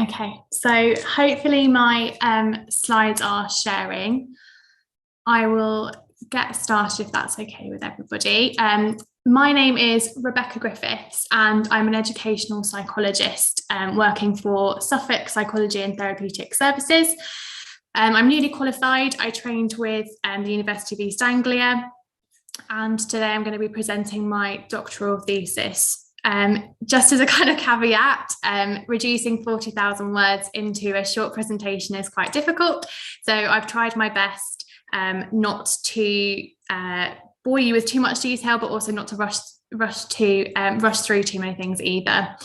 Okay, so hopefully my slides are sharing. I will get started if that's okay with everybody. My name is Rebecca Griffiths and I'm an educational psychologist working for Suffolk Psychology and Therapeutic Services. I'm newly qualified. I trained with the University of East Anglia, and today I'm going to be presenting my doctoral thesis. Just as a kind of caveat, reducing 40,000 words into a short presentation is quite difficult. So I've tried my best not to bore you with too much detail, but also not to rush through too many things either.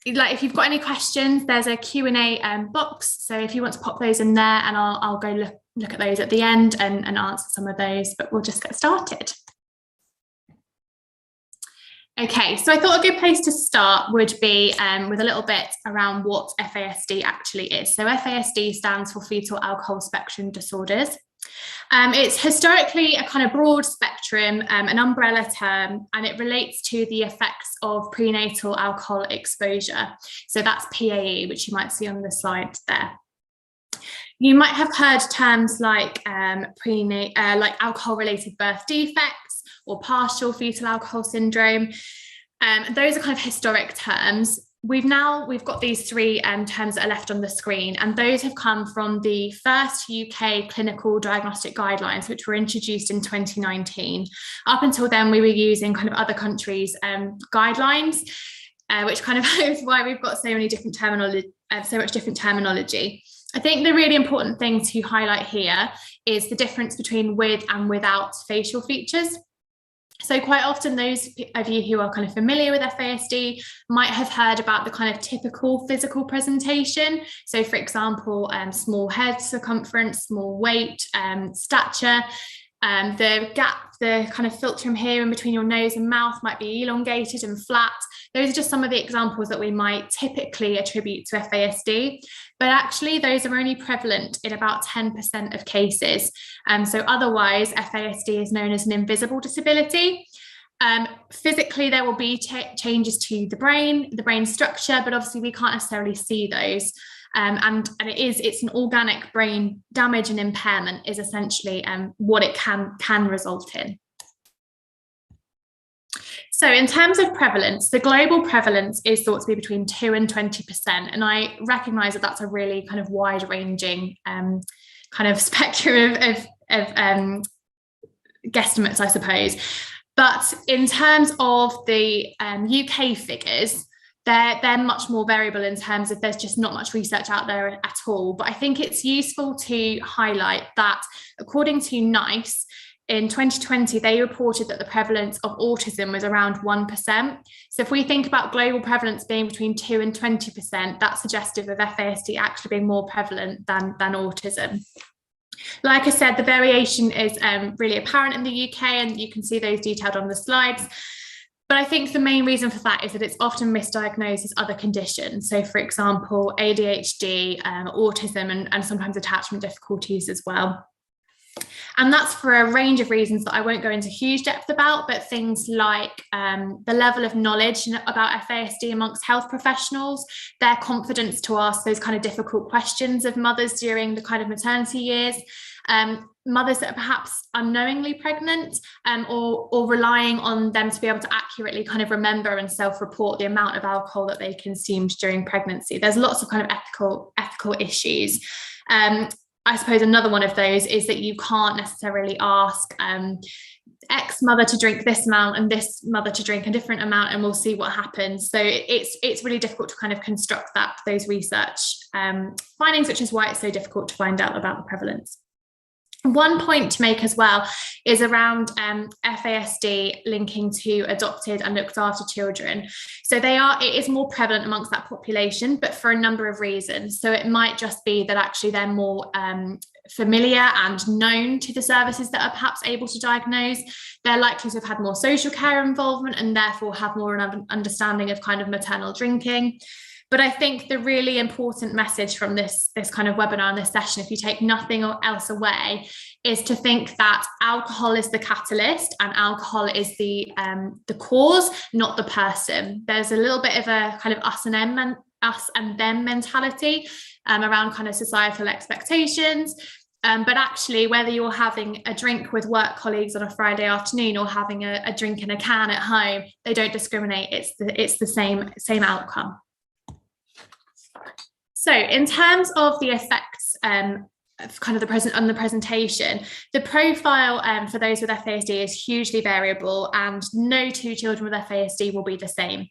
If you've got any questions, there's a Q&A box. So if you want to pop those in there, and I'll go look at those at the end and answer some of those, but we'll just get started. Okay, so I thought a good place to start would be with a little bit around what FASD actually is. So FASD stands for Fetal Alcohol Spectrum Disorders. It's historically a kind of broad spectrum, an umbrella term, and it relates to the effects of prenatal alcohol exposure. So that's PAE, which you might see on the slide there. You might have heard terms like alcohol-related birth defects or partial fetal alcohol syndrome. Those are kind of historic terms. We've got these three terms that are left on the screen, and those have come from the first UK clinical diagnostic guidelines, which were introduced in 2019. Up until then, we were using kind of other countries' guidelines, which kind of is why we've got so many different terminology, so much different terminology. I think the really important thing to highlight here is the difference between with and without facial features. So quite often those of you who are kind of familiar with FASD might have heard about the kind of typical physical presentation. So for example, small head circumference, small weight, stature, the gap, the kind of filtrum here in between your nose and mouth might be elongated and flat. Those are just some of the examples that we might typically attribute to FASD, but actually those are only prevalent in about 10% of cases. So otherwise, FASD is known as an invisible disability. Physically, there will be changes to the brain structure, but obviously we can't necessarily see those. And it's an organic brain damage and impairment is essentially what it can result in. So in terms of prevalence, the global prevalence is thought to be between 2 and 20%. And I recognise that that's a really kind of wide-ranging kind of spectrum of guesstimates, I suppose. But in terms of the UK figures, they're much more variable in terms of there's just not much research out there at all. But I think it's useful to highlight that according to NICE, in 2020, they reported that the prevalence of autism was around 1%. So if we think about global prevalence being between 2 and 20%, that's suggestive of FASD actually being more prevalent than autism. Like I said, the variation is really apparent in the UK, and you can see those detailed on the slides. But I think the main reason for that is that it's often misdiagnosed as other conditions. So for example, ADHD, autism, and sometimes attachment difficulties as well. And that's for a range of reasons that I won't go into huge depth about, but things like the level of knowledge about FASD amongst health professionals, their confidence to ask those kind of difficult questions of mothers during the kind of maternity years, mothers that are perhaps unknowingly pregnant, or relying on them to be able to accurately kind of remember and self-report the amount of alcohol that they consumed during pregnancy. There's lots of kind of ethical issues. I suppose another one of those is that you can't necessarily ask X mother to drink this amount and this mother to drink a different amount, and we'll see what happens. So it's really difficult to kind of construct those research findings, which is why it's so difficult to find out about the prevalence. One point to make as well is around FASD linking to adopted and looked after children. So it is more prevalent amongst that population, but for a number of reasons. So it might just be that actually they're more familiar and known to the services that are perhaps able to diagnose. They're likely to have had more social care involvement and therefore have more of an understanding of kind of maternal drinking. But I think the really important message from this kind of webinar and this session, if you take nothing else away, is to think that alcohol is the catalyst and alcohol is the cause, not the person. There's a little bit of a kind of us and them mentality around kind of societal expectations. But actually, whether you're having a drink with work colleagues on a Friday afternoon or having a drink in a can at home, they don't discriminate. It's the same outcome. So in terms of the effects of kind of the presentation, the profile for those with FASD is hugely variable, and no two children with FASD will be the same.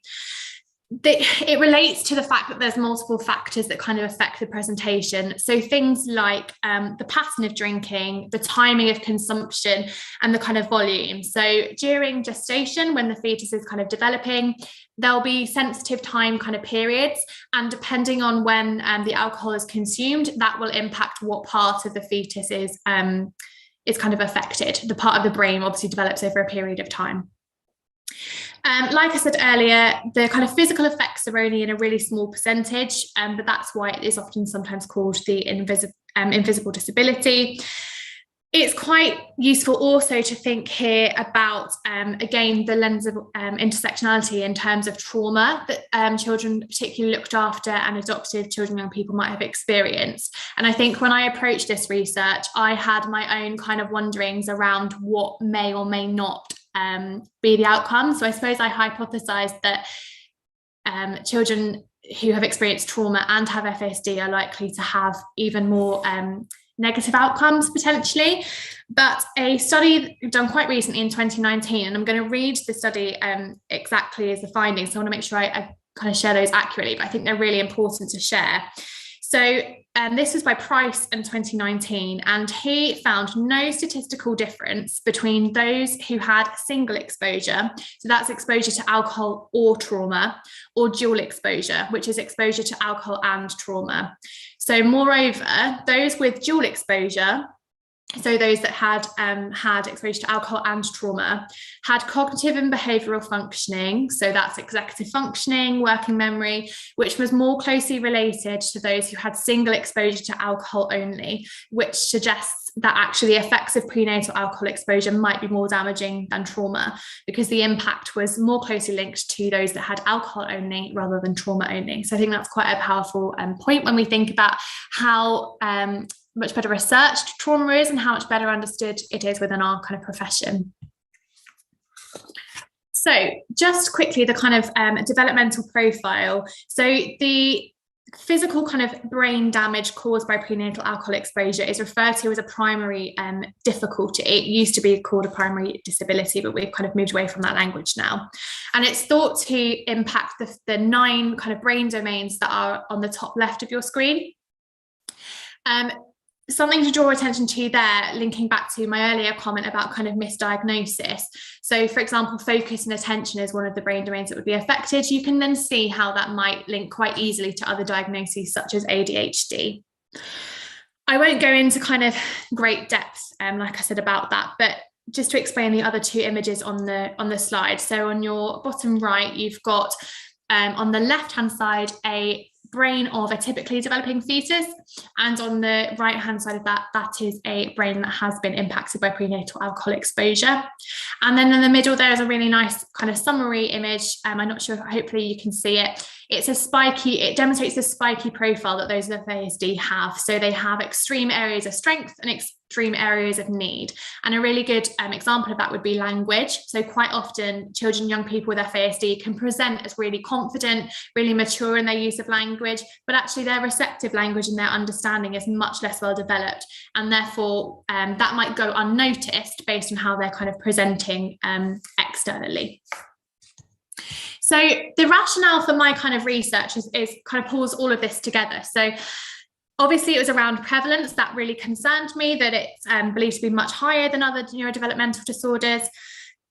It relates to the fact that there's multiple factors that kind of affect the presentation. So things like the pattern of drinking, the timing of consumption, and the kind of volume. So during gestation, when the fetus is kind of developing, there'll be sensitive time kind of periods, and depending on when the alcohol is consumed, that will impact what part of the fetus is kind of affected. The part of the brain obviously develops over a period of time. Like I said earlier, the kind of physical effects are only in a really small percentage, but that's why it is often sometimes called the invisible disability. It's quite useful also to think here about, again, the lens of intersectionality in terms of trauma that children, particularly looked after and adopted children, young people might have experienced. And I think when I approached this research, I had my own kind of wonderings around what may or may not be the outcome. So I suppose I hypothesized that children who have experienced trauma and have FASD are likely to have even more negative outcomes potentially. But a study done quite recently in 2019, and I'm going to read the study exactly as the findings, so I want to make sure I kind of share those accurately, but I think they're really important to share. So this was by Price in 2019, and he found no statistical difference between those who had single exposure, so that's exposure to alcohol or trauma, or dual exposure, which is exposure to alcohol and trauma. So moreover, those with dual exposure, so those that had had exposure to alcohol and trauma, had cognitive and behavioural functioning, so that's executive functioning, working memory, which was more closely related to those who had single exposure to alcohol only, which suggests that actually the effects of prenatal alcohol exposure might be more damaging than trauma, because the impact was more closely linked to those that had alcohol only rather than trauma only. So I think that's quite a powerful point when we think about how much better researched trauma is and how much better understood it is within our kind of profession. So just quickly, the kind of developmental profile. So the physical kind of brain damage caused by prenatal alcohol exposure is referred to as a primary difficulty. It used to be called a primary disability, but we've kind of moved away from that language now. And it's thought to impact the 9 kind of brain domains that are on the top left of your screen. Something to draw attention to there, linking back to my earlier comment about kind of misdiagnosis. So for example, focus and attention is one of the brain domains that would be affected. You can then see how that might link quite easily to other diagnoses such as ADHD. I won't go into kind of great depth, like I said, about that, but just to explain the other 2 images on the slide. So on your bottom right, you've got on the left-hand side a brain of a typically developing fetus, and on the right hand side of that is a brain that has been impacted by prenatal alcohol exposure. And then in the middle there's a really nice kind of summary image. I'm not sure, hopefully you can see it. It demonstrates the spiky profile that those with FASD have. So they have extreme areas of strength and extreme areas of need. And a really good example of that would be language. So quite often children, young people with FASD can present as really confident, really mature in their use of language, but actually their receptive language and their understanding is much less well developed. And therefore that might go unnoticed based on how they're kind of presenting externally. So the rationale for my kind of research is kind of pulls all of this together. So obviously it was around prevalence that really concerned me, that it's believed to be much higher than other neurodevelopmental disorders,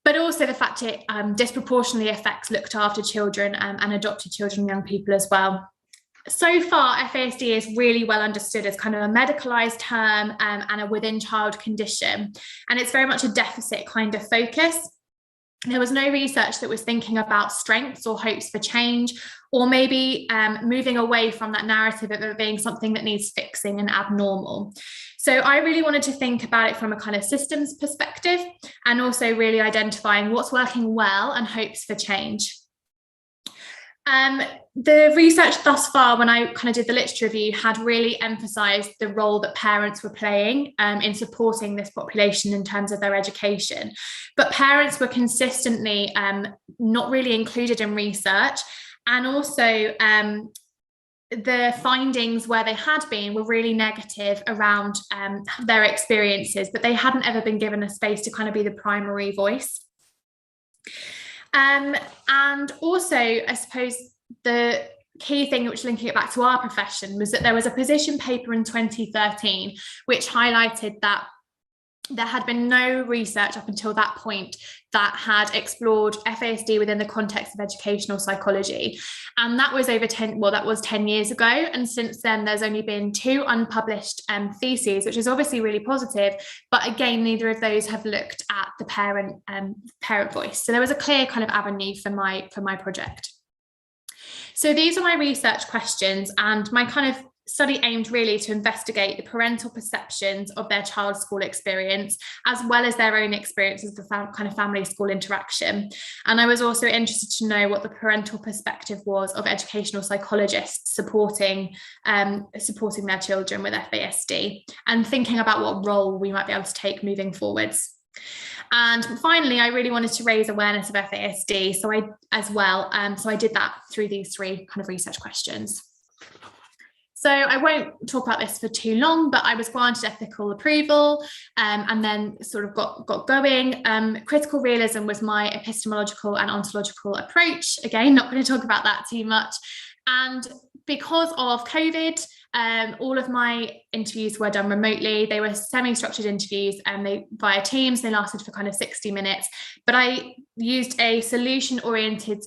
but also the fact it disproportionately affects looked after children and adopted children and young people as well. So far, FASD is really well understood as kind of a medicalised term and a within child condition, and it's very much a deficit kind of focus. there was no research that was thinking about strengths or hopes for change, or maybe moving away from that narrative of it being something that needs fixing and abnormal. So I really wanted to think about it from a kind of systems perspective, and also really identifying what's working well and hopes for change. The research thus far, when I kind of did the literature review, had really emphasised the role that parents were playing in supporting this population in terms of their education. But parents were consistently not really included in research, and also the findings where they had been were really negative around their experiences, but they hadn't ever been given a space to kind of be the primary voice. And also, I suppose the key thing, which linking it back to our profession, was that there was a position paper in 2013 which highlighted that there had been no research up until that point that had explored FASD within the context of educational psychology. And that was that was 10 years ago. And since then, there's only been 2 unpublished theses, which is obviously really positive. But again, neither of those have looked at the parent voice. So there was a clear kind of avenue for my project. So these are my research questions, and my kind of study aimed really to investigate the parental perceptions of their child's school experience, as well as their own experiences of kind of family-school interaction. And I was also interested to know what the parental perspective was of educational psychologists supporting their children with FASD, and thinking about what role we might be able to take moving forwards. And finally, I really wanted to raise awareness of FASD, so I did that through these 3 kind of research questions. So I won't talk about this for too long, but I was granted ethical approval and then sort of got going. Critical realism was my epistemological and ontological approach. Again, not going to talk about that too much. And because of COVID, all of my interviews were done remotely. They were semi-structured interviews, and via Teams. They lasted for kind of 60 minutes. But I used a solution-oriented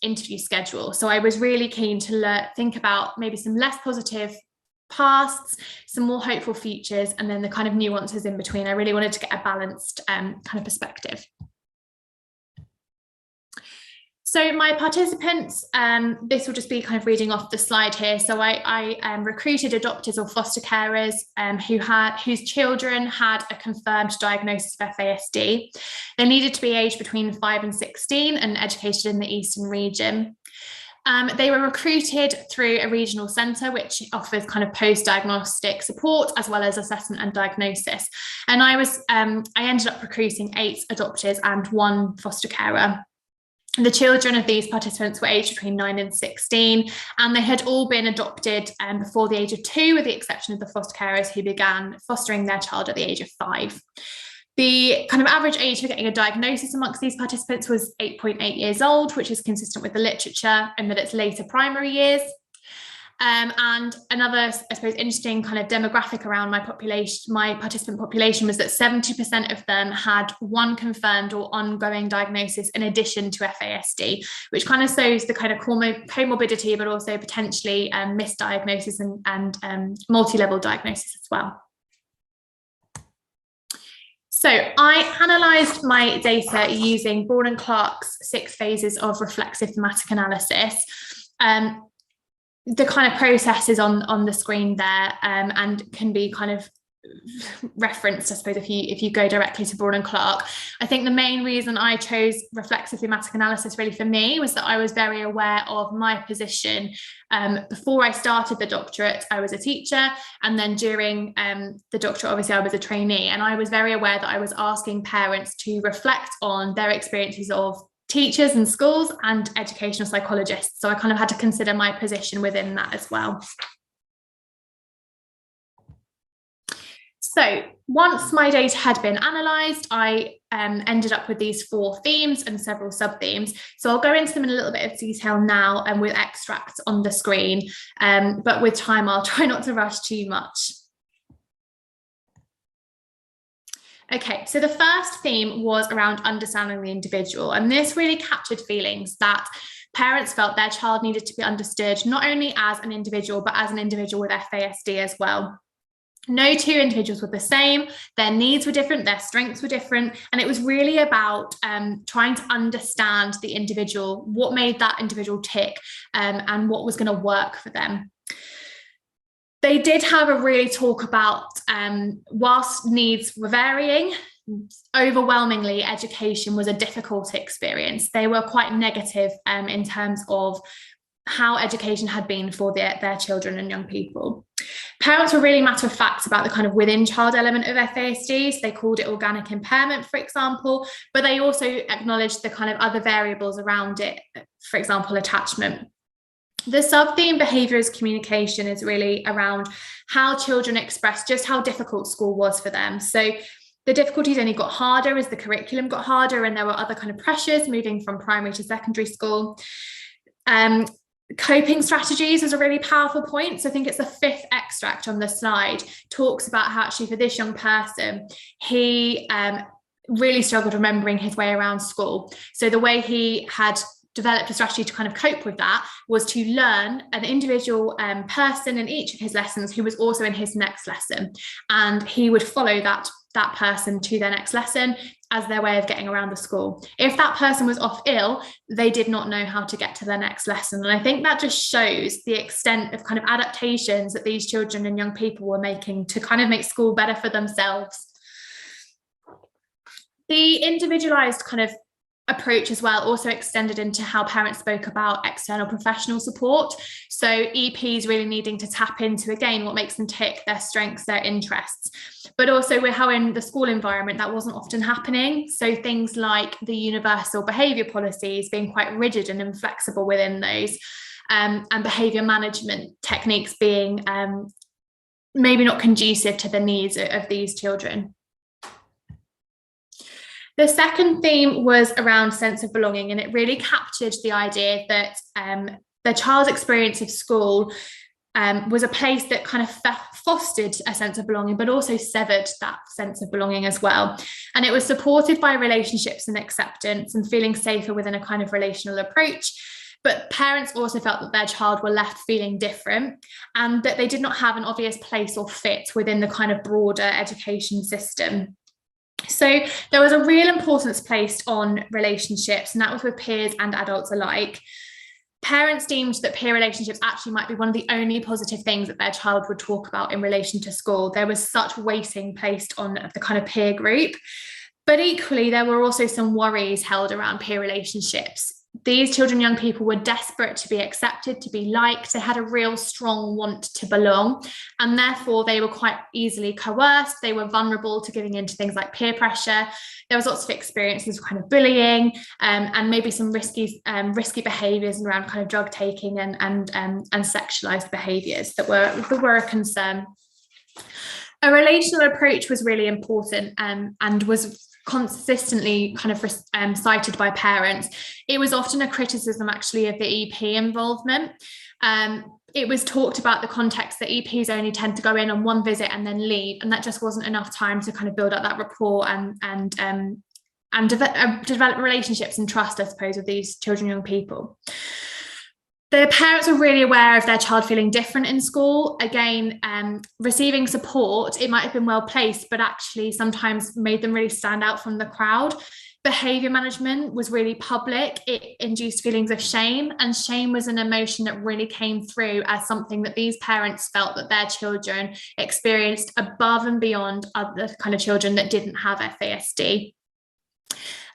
interview schedule. So I was really keen to think about maybe some less positive pasts, some more hopeful futures, and then the kind of nuances in between. I really wanted to get a balanced kind of perspective. So my participants, this will just be kind of reading off the slide here. So I recruited adopters or foster carers whose children had a confirmed diagnosis of FASD. They needed to be aged between 5 and 16 and educated in the Eastern region. They were recruited through a regional centre which offers kind of post-diagnostic support as well as assessment and diagnosis. And I ended up recruiting 8 adopters and 1 foster carer. The children of these participants were aged between 9 and 16, and they had all been adopted before the age of 2, with the exception of the foster carers who began fostering their child at the age of 5. The kind of average age for getting a diagnosis amongst these participants was 8.8 years old, which is consistent with the literature, and that it's later primary years. And another, I suppose, interesting kind of demographic around my participant population was that 70% of them had 1 confirmed or ongoing diagnosis in addition to FASD, which kind of shows the kind of comorbidity, but also potentially misdiagnosis and multi-level diagnosis as well. So I analysed my data using Braun and Clark's 6 phases of reflexive thematic analysis. The kind of process is on the screen there, and can be kind of referenced, I suppose, if you go directly to Braun and Clark. I think the main reason I chose reflexive thematic analysis really for me was that I was very aware of my position. Before I started the doctorate, I was a teacher, and then during the doctorate, obviously I was a trainee, and I was very aware that I was asking parents to reflect on their experiences of teachers and schools and educational psychologists. So I kind of had to consider my position within that as well. So once my data had been analysed, I ended up with these 4 themes and several sub-themes. So I'll go into them in a little bit of detail now and with extracts on the screen, but with time I'll try not to rush too much. Okay, so the first theme was around understanding the individual, and this really captured feelings that parents felt their child needed to be understood not only as an individual, but as an individual with FASD as well. No two individuals were the same. Their needs were different, their strengths were different. And it was really about trying to understand the individual, what made that individual tick, and what was going to work for them. They did, however, really talk about, whilst needs were varying, overwhelmingly education was a difficult experience. They were quite negative in terms of how education had been for their children and young people. Parents were really matter of fact about the kind of within child element of FASD. So they called it organic impairment, for example, but they also acknowledged the kind of other variables around it, for example, attachment. The sub-theme behaviour as communication is really around how children express just how difficult school was for them. So the difficulties only got harder as the curriculum got harder, and there were other kind of pressures moving from primary to secondary school. Coping strategies is a really powerful point. So I think it's the 5th extract on the slide, talks about how actually for this young person, he really struggled remembering his way around school. So the way he had developed a strategy to kind of cope with that was to learn an individual person in each of his lessons who was also in his next lesson, and he would follow that person to their next lesson as their way of getting around the school. If that person was off ill, they did not know how to get to their next lesson. And I think that just shows the extent of kind of adaptations that these children and young people were making to kind of make school better for themselves. The individualized kind of approach as well also extended into how parents spoke about external professional support. So EPs really needing to tap into, again, what makes them tick, their strengths, their interests, but also how in the school environment that wasn't often happening. So things like the universal behaviour policies being quite rigid and inflexible within those, and behaviour management techniques being maybe not conducive to the needs of these children. The second theme was around sense of belonging, and it really captured the idea that the child's experience of school was a place that kind of fostered a sense of belonging, but also severed that sense of belonging as well. And it was supported by relationships and acceptance and feeling safer within a kind of relational approach. But parents also felt that their child were left feeling different, and that they did not have an obvious place or fit within the kind of broader education system. So there was a real importance placed on relationships, and that was with peers and adults alike. Parents deemed that peer relationships actually might be one of the only positive things that their child would talk about in relation to school. There was such weighting placed on the kind of peer group. But equally, there were also some worries held around peer relationships. These children, young people were desperate to be accepted, to be liked. They had a real strong want to belong, and therefore they were quite easily coerced. They were vulnerable to giving into things like peer pressure. There was lots of experiences of kind of bullying, and maybe some risky behaviours around kind of drug taking and sexualised behaviours that were a concern. A relational approach was really important, and was consistently kind of cited by parents. It was often a criticism actually of the EP involvement. It was talked about the context that EPs only tend to go in on one visit and then leave, and that just wasn't enough time to kind of build up that rapport and develop relationships and trust, I suppose, with these children, young people. The parents were really aware of their child feeling different in school. Again, receiving support, it might have been well placed, but actually sometimes made them really stand out from the crowd. Behaviour management was really public. It induced feelings of shame, and shame was an emotion that really came through as something that these parents felt that their children experienced above and beyond other kind of children that didn't have FASD.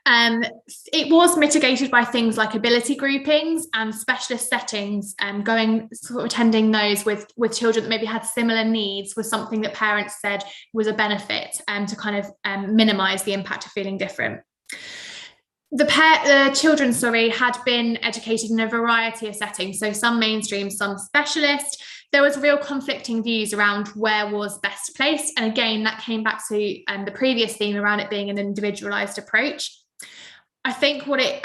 It was mitigated by things like ability groupings and specialist settings, going sort of attending those with children that maybe had similar needs was something that parents said was a benefit, to kind of minimise the impact of feeling different. The children, had been educated in a variety of settings, so some mainstream, some specialist. There was real conflicting views around where was best placed, and again that came back to the previous theme around it being an individualised approach. I think what it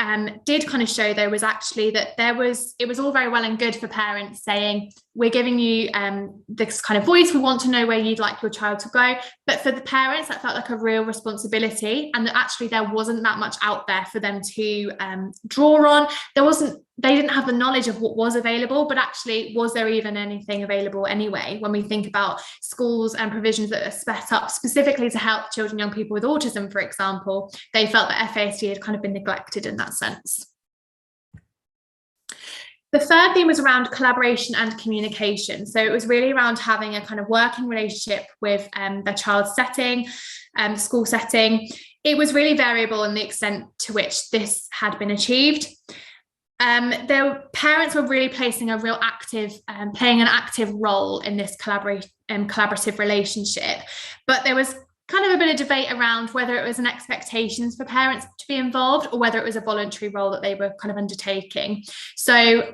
did kind of show, though, was actually that it was all very well and good for parents saying, we're giving you this kind of voice. We want to know where you'd like your child to go. But for the parents, that felt like a real responsibility, and that actually there wasn't that much out there for them to draw on. They didn't have the knowledge of what was available, but actually, was there even anything available anyway? When we think about schools and provisions that are set up specifically to help children, young people with autism, for example, they felt that FASD had kind of been neglected in that sense. The third theme was around collaboration and communication. So it was really around having a kind of working relationship with their child's setting, school setting. It was really variable in the extent to which this had been achieved. Their parents were really playing an active role in this collaborative relationship, but there was kind of a bit of debate around whether it was an expectations for parents to be involved or whether it was a voluntary role that they were kind of undertaking. So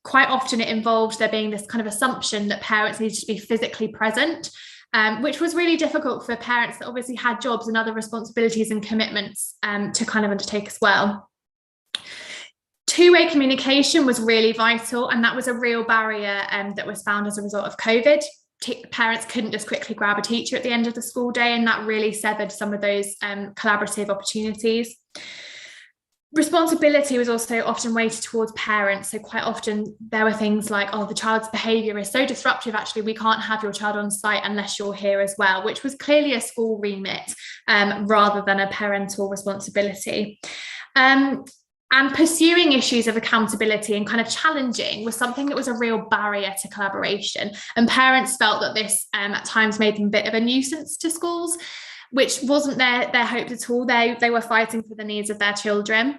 quite often it involved there being this kind of assumption that parents needed to be physically present, which was really difficult for parents that obviously had jobs and other responsibilities and commitments to kind of undertake as well. Two-way communication was really vital, and that was a real barrier that was found as a result of COVID. Parents couldn't just quickly grab a teacher at the end of the school day, and that really severed some of those collaborative opportunities. Responsibility was also often weighted towards parents. So quite often there were things like, oh, the child's behaviour is so disruptive, actually we can't have your child on site unless you're here as well, which was clearly a school remit rather than a parental responsibility. And pursuing issues of accountability and kind of challenging was something that was a real barrier to collaboration. And parents felt that this at times made them a bit of a nuisance to schools, which wasn't their hopes at all. They were fighting for the needs of their children.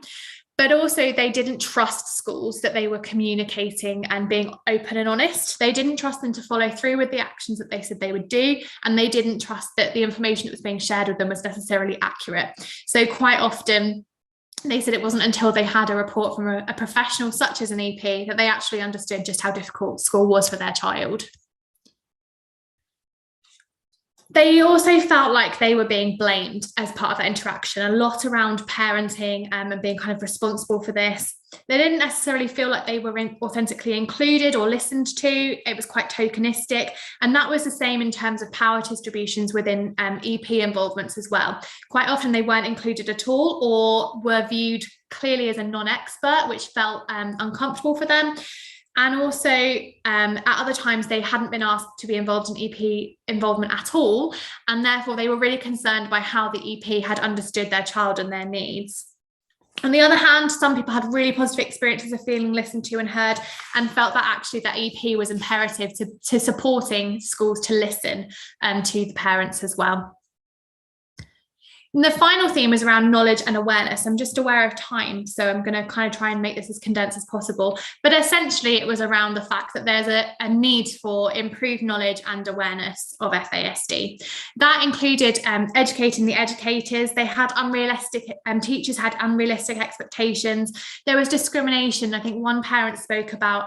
But also they didn't trust schools that they were communicating and being open and honest. They didn't trust them to follow through with the actions that they said they would do. And they didn't trust that the information that was being shared with them was necessarily accurate. So quite often, they said it wasn't until they had a report from a professional such as an EP that they actually understood just how difficult school was for their child. They also felt like they were being blamed as part of that interaction, a lot around parenting and being kind of responsible for this. They didn't necessarily feel like they were authentically included or listened to. It was quite tokenistic. And that was the same in terms of power distributions within EP involvements as well. Quite often they weren't included at all or were viewed clearly as a non-expert, which felt uncomfortable for them. And also at other times they hadn't been asked to be involved in EP involvement at all. And therefore they were really concerned by how the EP had understood their child and their needs. On the other hand, some people had really positive experiences of feeling listened to and heard and felt that actually that EP was imperative to supporting schools to listen to the parents as well. And the final theme is around knowledge and awareness. I'm just aware of time, so I'm going to kind of try and make this as condensed as possible. But essentially, it was around the fact that there's a need for improved knowledge and awareness of FASD. That included educating the educators. They had teachers had unrealistic expectations. There was discrimination. I think one parent spoke about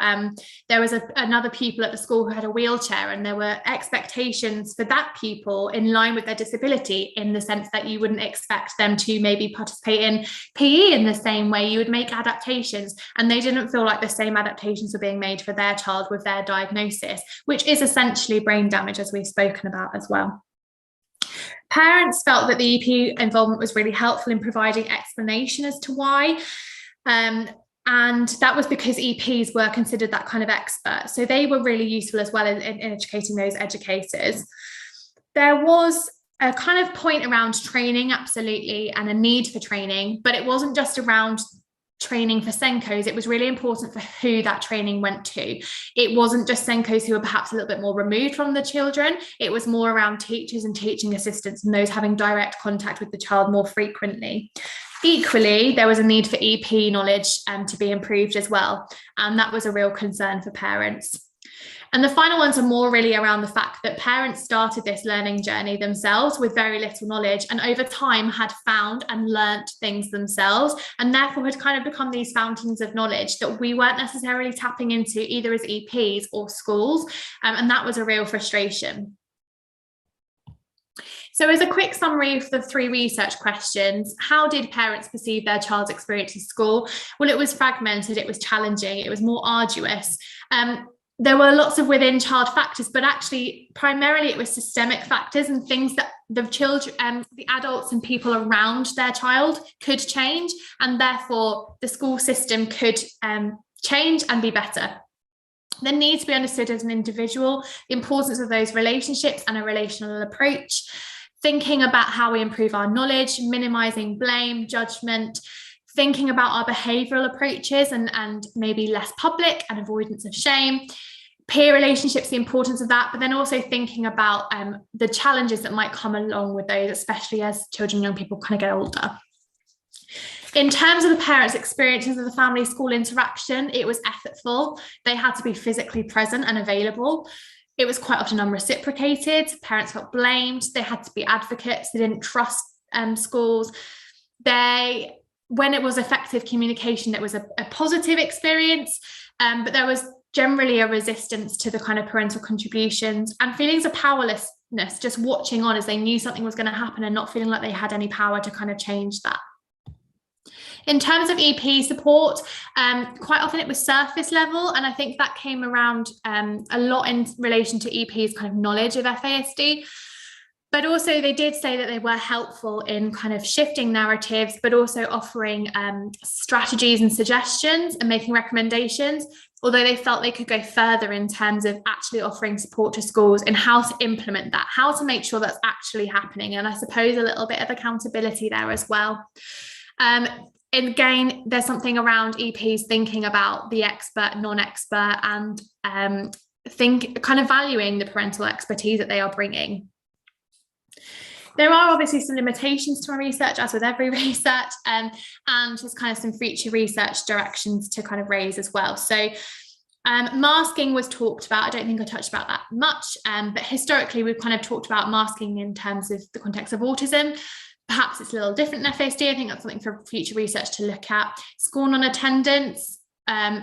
there was another pupil at the school who had a wheelchair, and there were expectations for that pupil in line with their disability, in the sense that you wouldn't expect them to maybe participate in PE in the same way you would make adaptations, and they didn't feel like the same adaptations were being made for their child with their diagnosis, which is essentially brain damage, as we've spoken about as well. Parents felt that the EP involvement was really helpful in providing explanation as to why, and that was because EPs were considered that kind of expert, so they were really useful as well in educating those educators. There was a kind of point around training, absolutely, and a need for training, but it wasn't just around training for Senkos. It was really important for who that training went to. It wasn't just Senkos who were perhaps a little bit more removed from the children. It was more around teachers and teaching assistants and those having direct contact with the child more frequently. Equally, there was a need for EP knowledge to be improved as well, and that was a real concern for parents. And the final ones are more really around the fact that parents started this learning journey themselves with very little knowledge, and over time had found and learnt things themselves, and therefore had kind of become these fountains of knowledge that we weren't necessarily tapping into either as EPs or schools, and that was a real frustration. So as a quick summary of the 3 research questions, how did parents perceive their child's experience at school? Well, it was fragmented, it was challenging, it was more arduous. there were lots of within child factors, but actually primarily it was systemic factors and things that the children, the adults and people around their child could change, and therefore the school system could change and be better. They need to be understood as an individual, the importance of those relationships and a relational approach, thinking about how we improve our knowledge, minimizing blame, judgment, thinking about our behavioural approaches and maybe less public and avoidance of shame, peer relationships, the importance of that, but then also thinking about the challenges that might come along with those, especially as children and young people kind of get older. In terms of the parents' experiences of the family-school interaction, it was effortful. They had to be physically present and available. It was quite often unreciprocated. Parents felt blamed. They had to be advocates. They didn't trust schools. When it was effective communication, it was a positive experience, but there was generally a resistance to the kind of parental contributions and feelings of powerlessness, just watching on as they knew something was going to happen and not feeling like they had any power to kind of change that. In terms of EP support, quite often it was surface level, and I think that came around a lot in relation to EP's kind of knowledge of FASD. But also they did say that they were helpful in kind of shifting narratives, but also offering strategies and suggestions and making recommendations, although they felt they could go further in terms of actually offering support to schools and how to implement that, how to make sure that's actually happening. And I suppose a little bit of accountability there as well. And again, there's something around EPs thinking about the expert, non-expert, and kind of valuing the parental expertise that they are bringing. There are obviously some limitations to my research, as with every research, and just kind of some future research directions to kind of raise as well. So masking was talked about. I don't think I touched about that much, but historically we've kind of talked about masking in terms of the context of autism. Perhaps it's a little different in FASD. I think that's something for future research to look at. School non-attendance.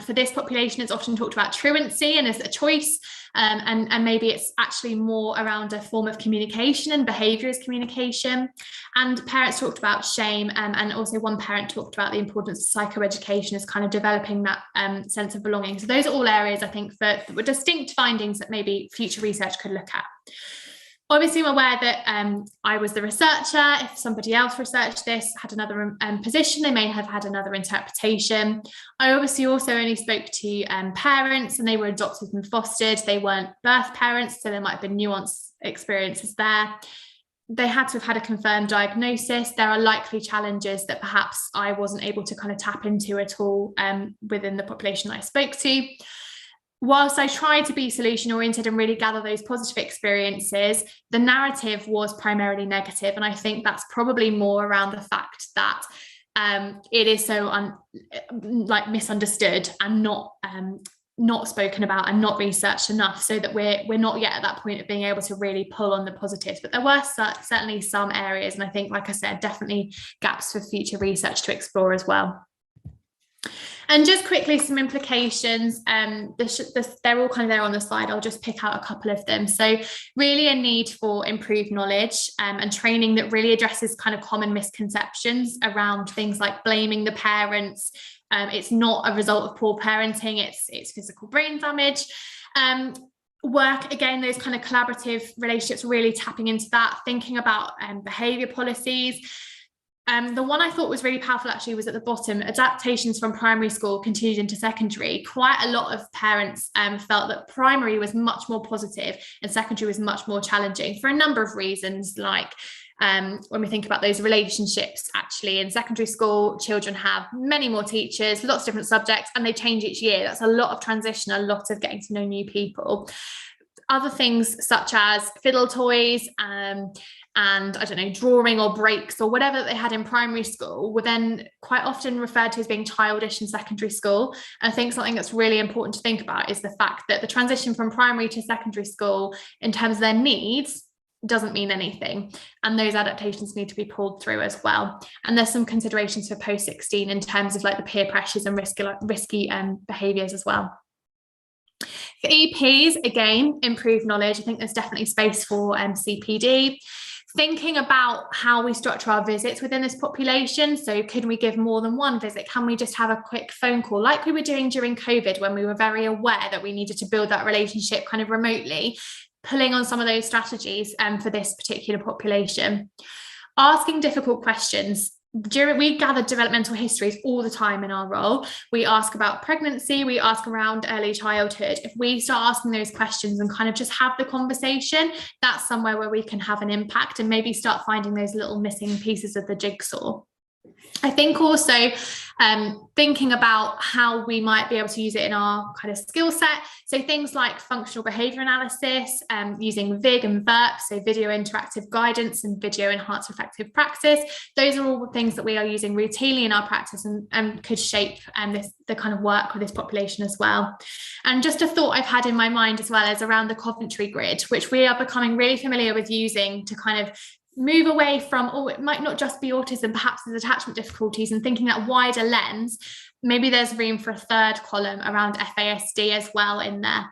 For this population, it's often talked about truancy and as a choice, and maybe it's actually more around a form of communication and behaviour as communication. And parents talked about shame, and also one parent talked about the importance of psychoeducation as kind of developing that sense of belonging. So those are all areas, I think, that were distinct findings that maybe future research could look at. Obviously, I'm aware that I was the researcher. If somebody else researched this, had another position, they may have had another interpretation. I obviously also only spoke to parents, and they were adopted and fostered. They weren't birth parents, so there might have been nuanced experiences there. They had to have had a confirmed diagnosis. There are likely challenges that perhaps I wasn't able to kind of tap into at all within the population I spoke to. Whilst I tried to be solution oriented and really gather those positive experiences, the narrative was primarily negative. And I think that's probably more around the fact that it is so misunderstood and not spoken about and not researched enough, so that we're not yet at that point of being able to really pull on the positives. But there were certainly some areas, and I think, like I said, definitely gaps for future research to explore as well. And just quickly, some implications. They're all kind of there on the slide. I'll just pick out a couple of them. So really a need for improved knowledge and training that really addresses kind of common misconceptions around things like blaming the parents. It's not a result of poor parenting, it's physical brain damage. Work, again, those kind of collaborative relationships, really tapping into that, thinking about behaviour policies. The one I thought was really powerful actually was at the bottom, adaptations from primary school continued into secondary. Quite a lot of parents felt that primary was much more positive and secondary was much more challenging for a number of reasons, like when we think about those relationships. Actually, in secondary school, children have many more teachers, lots of different subjects, and they change each year. That's a lot of transition, a lot of getting to know new people. Other things such as fiddle toys and I don't know, drawing or breaks or whatever that they had in primary school were then quite often referred to as being childish in secondary school. And I think something that's really important to think about is the fact that the transition from primary to secondary school in terms of their needs doesn't mean anything, and those adaptations need to be pulled through as well. And there's some considerations for post-16 in terms of like the peer pressures and risky behaviours as well. For EPs, again, improved knowledge. I think there's definitely space for CPD. Thinking about how we structure our visits within this population. So can we give more than one visit? Can we just have a quick phone call like we were doing during COVID, when we were very aware that we needed to build that relationship kind of remotely, pulling on some of those strategies for this particular population. Asking difficult questions. We gather developmental histories all the time in our role. We ask about pregnancy, we ask around early childhood. If we start asking those questions and kind of just have the conversation, that's somewhere where we can have an impact and maybe start finding those little missing pieces of the jigsaw. I think also thinking about how we might be able to use it in our kind of skill set. So things like functional behaviour analysis, using VIG and VERP, so video interactive guidance and video enhanced reflective practice. Those are all things that we are using routinely in our practice and could shape the kind of work with this population as well. And just a thought I've had in my mind as well is around the Coventry grid, which we are becoming really familiar with using to kind of move away from, oh, it might not just be autism, perhaps there's attachment difficulties, and thinking that wider lens. Maybe there's room for a third column around FASD as well in there.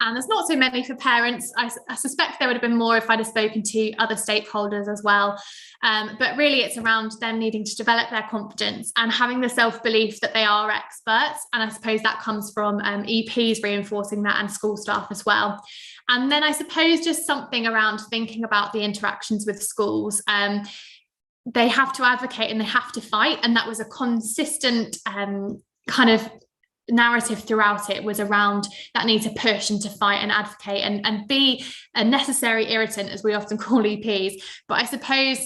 And there's not so many for parents. I suspect there would have been more if I'd have spoken to other stakeholders as well. But really it's around them needing to develop their confidence and having the self-belief that they are experts. And I suppose that comes from EPs reinforcing that, and school staff as well. And then I suppose just something around thinking about the interactions with schools. They have to advocate and they have to fight. And that was a consistent kind of narrative throughout. It was around that need to push and to fight and advocate and be a necessary irritant, as we often call EPs. But I suppose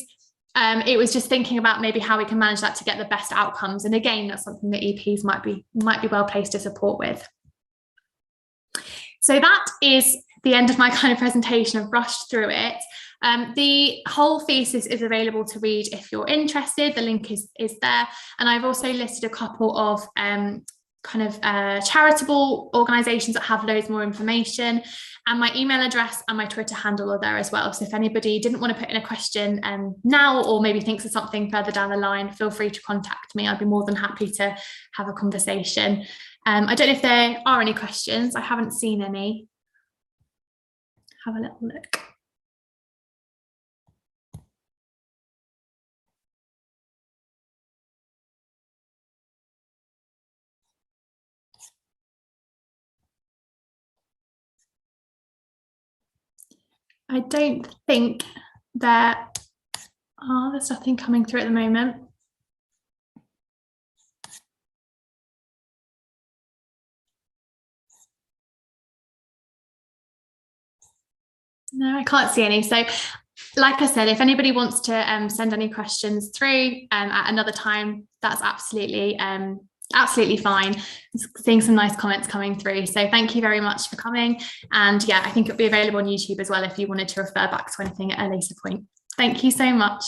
it was just thinking about maybe how we can manage that to get the best outcomes. And again, that's something that EPs might be well placed to support with. So that is the end of my kind of presentation. I've rushed through it. The whole thesis is available to read if you're interested. The link is there. And I've also listed a couple of charitable organisations that have loads more information, and my email address and my Twitter handle are there as well. So if anybody didn't want to put in a question now, or maybe thinks of something further down the line, feel free to contact me. I'd be more than happy to have a conversation. I don't know if there are any questions. I haven't seen any. Have a little look. I don't think there's nothing coming through at the moment. No, I can't see any. So like I said, if anybody wants to send any questions through at another time, that's absolutely fine. Seeing some nice comments coming through. So thank you very much for coming. And yeah, I think it'll be available on YouTube as well if you wanted to refer back to anything at a later point. Thank you so much.